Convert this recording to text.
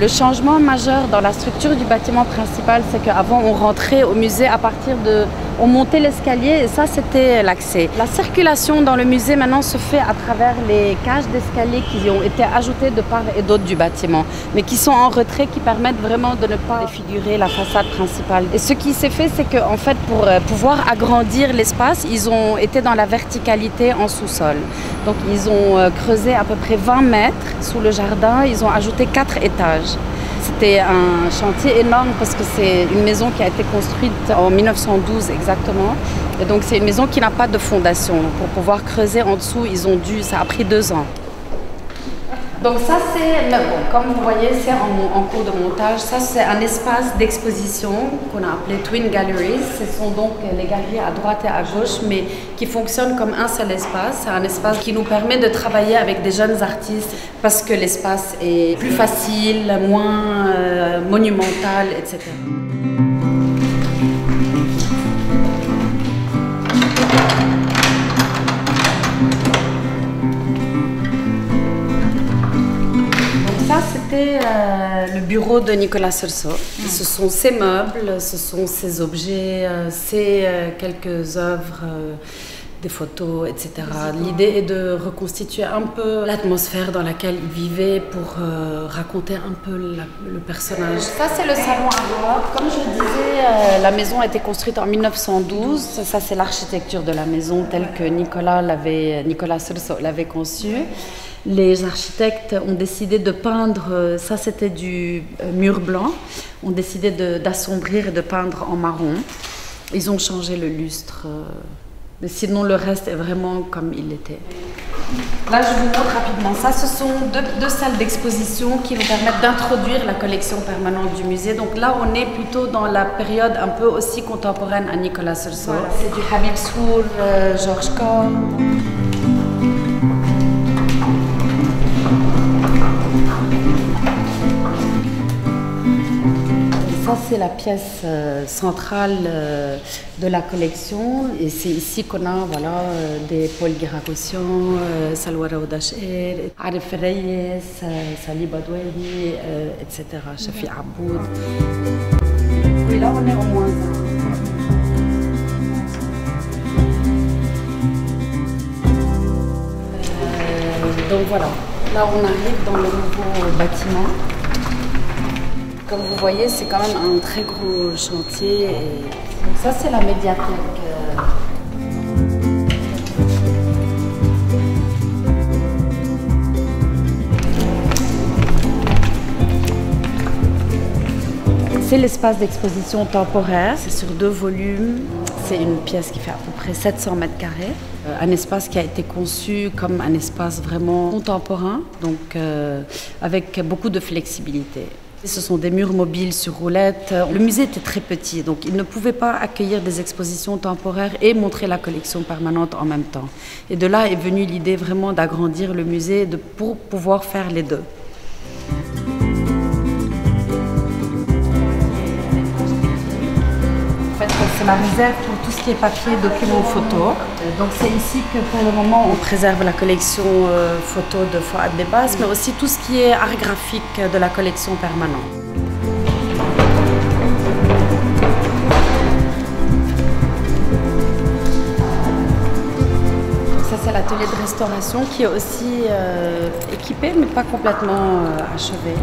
Le changement majeur dans la structure du bâtiment principal, c'est qu'avant on rentrait au musée à partir de... On montait l'escalier et ça c'était l'accès. La circulation dans le musée maintenant se fait à travers les cages d'escalier qui ont été ajoutées de part et d'autre du bâtiment, mais qui sont en retrait, qui permettent vraiment de ne pas défigurer la façade principale. Et ce qui s'est fait, c'est qu'en fait pour pouvoir agrandir l'espace, ils ont été dans la verticalité en sous-sol. Donc ils ont creusé à peu près 20 mètres sous le jardin, ils ont ajouté 4 étages. C'était un chantier énorme parce que c'est une maison qui a été construite en 1912 exactement. Et donc c'est une maison qui n'a pas de fondation. Pour pouvoir creuser en dessous, ça a pris 2 ans. Donc ça c'est, bon, comme vous voyez, c'est en cours de montage. Ça c'est un espace d'exposition qu'on a appelé Twin Galleries. Ce sont donc les galeries à droite et à gauche, mais qui fonctionnent comme un seul espace. C'est un espace qui nous permet de travailler avec des jeunes artistes parce que l'espace est plus facile, moins monumental, etc. C'était le bureau de Nicolas Serceau. Ce sont ses meubles, ce sont ses objets, ses quelques œuvres, des photos, etc. L'idée est de reconstituer un peu l'atmosphère dans laquelle il vivait pour raconter un peu le personnage. Ça, c'est le salon à droite. Comme je disais, la maison a été construite en 1912. Ça, c'est l'architecture de la maison telle que Nicolas Serceau l'avait conçue. Les architectes ont décidé de peindre, ça c'était du mur blanc, ont décidé d'assombrir et de peindre en marron. Ils ont changé le lustre, mais sinon le reste est vraiment comme il était. Là je vous montre rapidement ça, ce sont deux salles d'exposition qui nous permettent d'introduire la collection permanente du musée. Donc là on est plutôt dans la période un peu aussi contemporaine à Nicolas Serceau. Voilà, c'est du Habib Sour, Georges Corne. Ça, c'est la pièce centrale de la collection et c'est ici qu'on a des Paul Guiragossian, Salwara Oudacher, Arif Reyes, Salih Badoueli, etc., Shafi Aboud. Et là, on est au moins 1. Donc voilà, là on arrive dans le nouveau bâtiment. Comme vous voyez, c'est quand même un très gros chantier. Donc ça, c'est la médiathèque. C'est l'espace d'exposition temporaire. C'est sur 2 volumes. C'est une pièce qui fait à peu près 700 mètres carrés. Un espace qui a été conçu comme un espace vraiment contemporain, donc avec beaucoup de flexibilité. Ce sont des murs mobiles sur roulettes. Le musée était très petit, donc il ne pouvait pas accueillir des expositions temporaires et montrer la collection permanente en même temps. Et de là est venue l'idée vraiment d'agrandir le musée pour pouvoir faire les deux. C'est la réserve pour tout ce qui est papier, documents, photos. Donc c'est ici que pour le moment on préserve la collection photo de Fouad Bebas, mais aussi tout ce qui est art graphique de la collection permanente. Donc ça c'est l'atelier de restauration qui est aussi équipé mais pas complètement achevé.